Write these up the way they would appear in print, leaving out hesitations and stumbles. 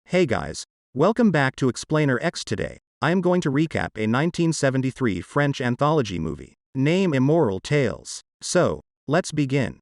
Hey guys, welcome back to Explainer X today. I am going to recap a 1973 French anthology movie, named Immoral Tales. So, let's begin.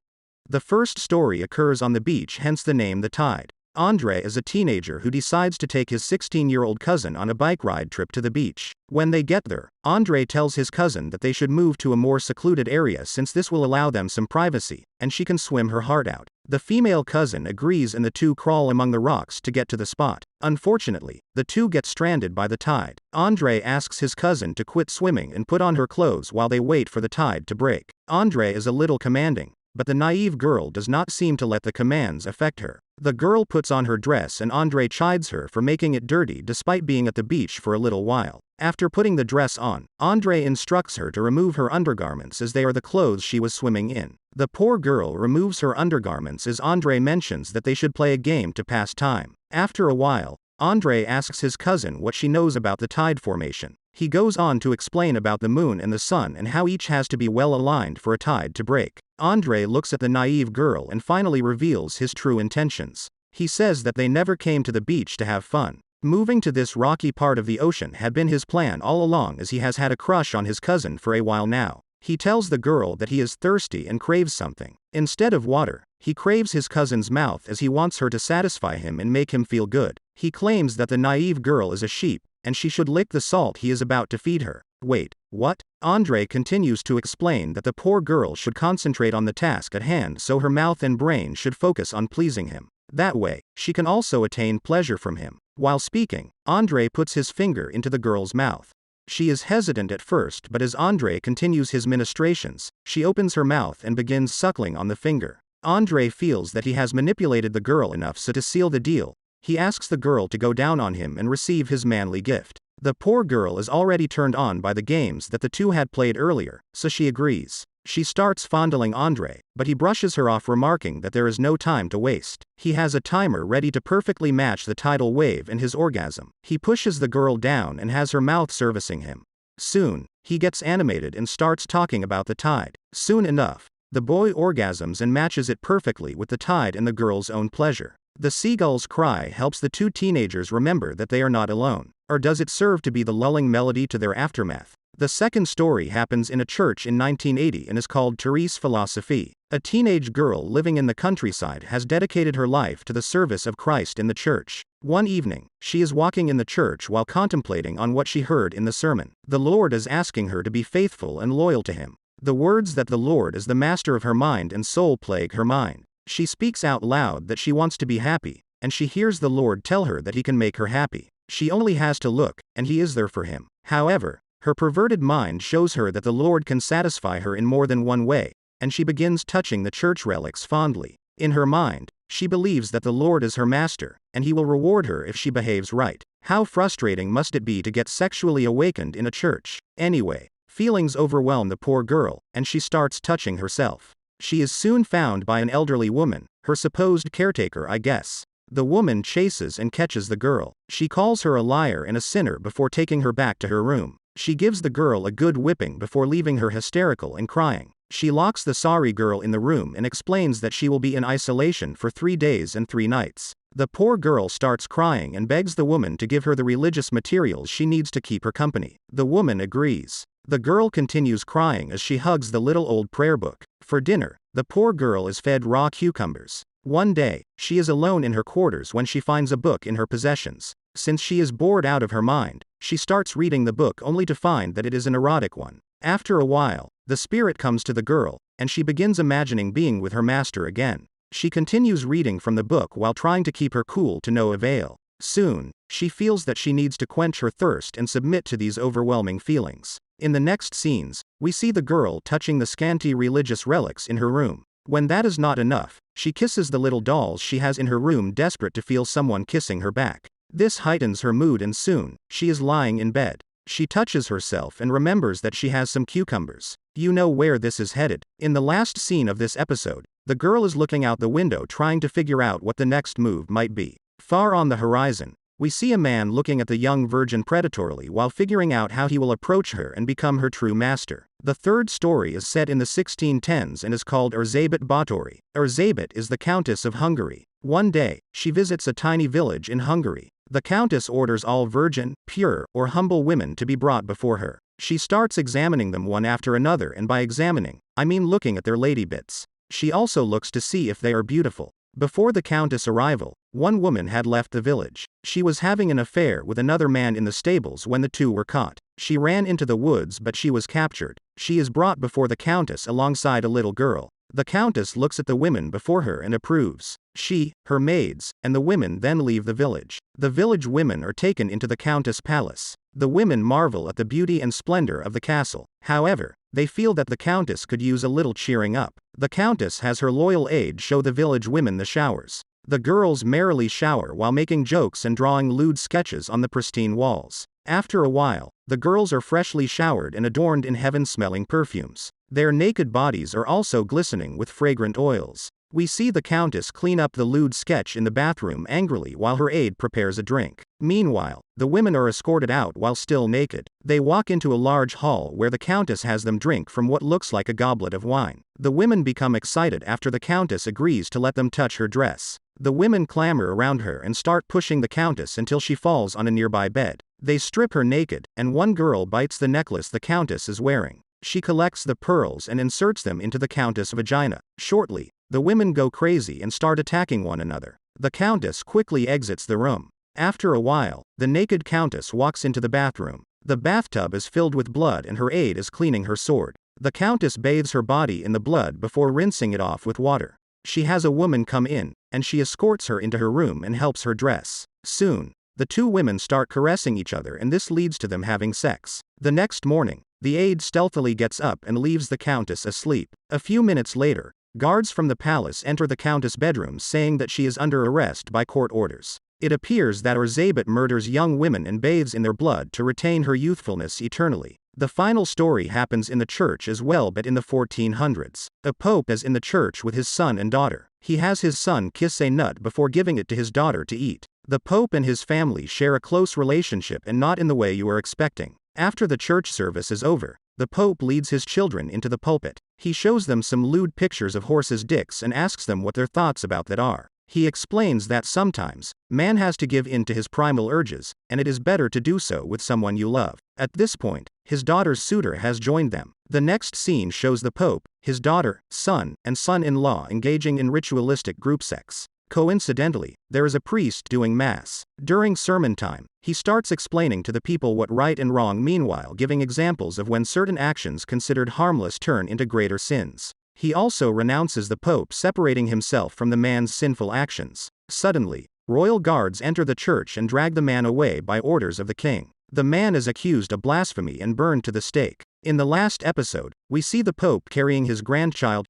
The first story occurs on the beach, hence the name The Tide. Andre is a teenager who decides to take his 16-year-old cousin on a bike ride trip to the beach. When they get there, Andre tells his cousin that they should move to a more secluded area since this will allow them some privacy, and she can swim her heart out. The female cousin agrees and the two crawl among the rocks to get to the spot. Unfortunately, the two get stranded by the tide. Andre asks his cousin to quit swimming and put on her clothes while they wait for the tide to break. Andre is a little commanding, but the naive girl does not seem to let the commands affect her. The girl puts on her dress and Andre chides her for making it dirty despite being at the beach for a little while. After putting the dress on, Andre instructs her to remove her undergarments as they are the clothes she was swimming in. The poor girl removes her undergarments as Andre mentions that they should play a game to pass time. After a while, Andre asks his cousin what she knows about the tide formation. He goes on to explain about the moon and the sun and how each has to be well aligned for a tide to break. Andre looks at the naive girl and finally reveals his true intentions. He says that they never came to the beach to have fun. Moving to this rocky part of the ocean had been his plan all along, as he has had a crush on his cousin for a while now. He tells the girl that he is thirsty and craves something. Instead of water, he craves his cousin's mouth as he wants her to satisfy him and make him feel good. He claims that the naive girl is a sheep, and she should lick the salt he is about to feed her. Wait, what? Andre continues to explain that the poor girl should concentrate on the task at hand, so her mouth and brain should focus on pleasing him. That way, she can also attain pleasure from him. While speaking, Andre puts his finger into the girl's mouth. She is hesitant at first, but as Andre continues his ministrations, she opens her mouth and begins suckling on the finger. Andre feels that he has manipulated the girl enough, so to seal the deal, he asks the girl to go down on him and receive his manly gift. The poor girl is already turned on by the games that the two had played earlier, so she agrees. She starts fondling Andre, but he brushes her off, remarking that there is no time to waste. He has a timer ready to perfectly match the tidal wave and his orgasm. He pushes the girl down and has her mouth servicing him. Soon, he gets animated and starts talking about the tide. Soon enough, the boy orgasms and matches it perfectly with the tide and the girl's own pleasure. The seagull's cry helps the two teenagers remember that they are not alone. Or does it serve to be the lulling melody to their aftermath? The second story happens in a church in 1980 and is called Therese Philosophie. A teenage girl living in the countryside has dedicated her life to the service of Christ in the church. One evening, she is walking in the church while contemplating on what she heard in the sermon. The Lord is asking her to be faithful and loyal to Him. The words that the Lord is the master of her mind and soul plague her mind. She speaks out loud that she wants to be happy, and she hears the Lord tell her that He can make her happy. She only has to look, and He is there for him. However, her perverted mind shows her that the Lord can satisfy her in more than one way, and she begins touching the church relics fondly. In her mind, she believes that the Lord is her master, and He will reward her if she behaves right. How frustrating must it be to get sexually awakened in a church? Anyway, feelings overwhelm the poor girl, and she starts touching herself. She is soon found by an elderly woman, her supposed caretaker, I guess. The woman chases and catches the girl. She calls her a liar and a sinner before taking her back to her room. She gives the girl a good whipping before leaving her hysterical and crying. She locks the sorry girl in the room and explains that she will be in isolation for 3 days and 3 nights. The poor girl starts crying and begs the woman to give her the religious materials she needs to keep her company. The woman agrees. The girl continues crying as she hugs the little old prayer book. For dinner, the poor girl is fed raw cucumbers. One day, she is alone in her quarters when she finds a book in her possessions. Since she is bored out of her mind, she starts reading the book only to find that it is an erotic one. After a while, the spirit comes to the girl, and she begins imagining being with her master again. She continues reading from the book while trying to keep her cool to no avail. Soon, she feels that she needs to quench her thirst and submit to these overwhelming feelings. In the next scenes, we see the girl touching the scanty religious relics in her room. When that is not enough, she kisses the little dolls she has in her room, desperate to feel someone kissing her back. This heightens her mood, and soon, she is lying in bed. She touches herself and remembers that she has some cucumbers. You know where this is headed. In the last scene of this episode, the girl is looking out the window trying to figure out what the next move might be. Far on the horizon, we see a man looking at the young virgin predatorily while figuring out how he will approach her and become her true master. The third story is set in the 1610s and is called Erzsébet Báthory. Erzsébet is the Countess of Hungary. One day, she visits a tiny village in Hungary. The Countess orders all virgin, pure, or humble women to be brought before her. She starts examining them one after another, and by examining, I mean looking at their lady bits. She also looks to see if they are beautiful. Before the Countess' arrival, one woman had left the village. She was having an affair with another man in the stables when the two were caught. She ran into the woods, but she was captured. She is brought before the Countess alongside a little girl. The Countess looks at the women before her and approves. She, her maids, and the women then leave the village. The village women are taken into the Countess' palace. The women marvel at the beauty and splendor of the castle. However, they feel that the Countess could use a little cheering up. The Countess has her loyal aide show the village women the showers. The girls merrily shower while making jokes and drawing lewd sketches on the pristine walls. After a while, the girls are freshly showered and adorned in heaven-smelling perfumes. Their naked bodies are also glistening with fragrant oils. We see the Countess clean up the lewd sketch in the bathroom angrily while her aide prepares a drink. Meanwhile, the women are escorted out while still naked. They walk into a large hall where the Countess has them drink from what looks like a goblet of wine. The women become excited after the Countess agrees to let them touch her dress. The women clamor around her and start pushing the Countess until she falls on a nearby bed. They strip her naked, and one girl bites the necklace the Countess is wearing. She collects the pearls and inserts them into the Countess' vagina. Shortly, the women go crazy and start attacking one another. The Countess quickly exits the room. After a while, the naked Countess walks into the bathroom. The bathtub is filled with blood and her aide is cleaning her sword. The Countess bathes her body in the blood before rinsing it off with water. She has a woman come in, and she escorts her into her room and helps her dress. Soon, the two women start caressing each other, and this leads to them having sex. The next morning, the aide stealthily gets up and leaves the Countess asleep. A few minutes later, guards from the palace enter the Countess' bedroom saying that she is under arrest by court orders. It appears that Elizabeth murders young women and bathes in their blood to retain her youthfulness eternally. The final story happens in the church as well, but in the 1400s. A pope is in the church with his son and daughter. He has his son kiss a nut before giving it to his daughter to eat. The pope and his family share a close relationship, and not in the way you are expecting. After the church service is over, the pope leads his children into the pulpit. He shows them some lewd pictures of horses' dicks and asks them what their thoughts about that are. He explains that sometimes, man has to give in to his primal urges, and it is better to do so with someone you love. At this point, his daughter's suitor has joined them. The next scene shows the pope, his daughter, son, and son-in-law engaging in ritualistic group sex. Coincidentally, there is a priest doing mass. During sermon time, he starts explaining to the people what right and wrong, meanwhile giving examples of when certain actions considered harmless turn into greater sins. He also renounces the pope separating himself from the man's sinful actions. Suddenly, royal guards enter the church and drag the man away by orders of the king. The man is accused of blasphemy and burned to the stake. In the last episode, we see the pope carrying his grandchild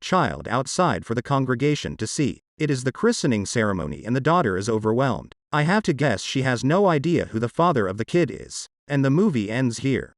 outside for the congregation to see. It is the christening ceremony and the daughter is overwhelmed. I have to guess she has no idea who the father of the kid is. And the movie ends here.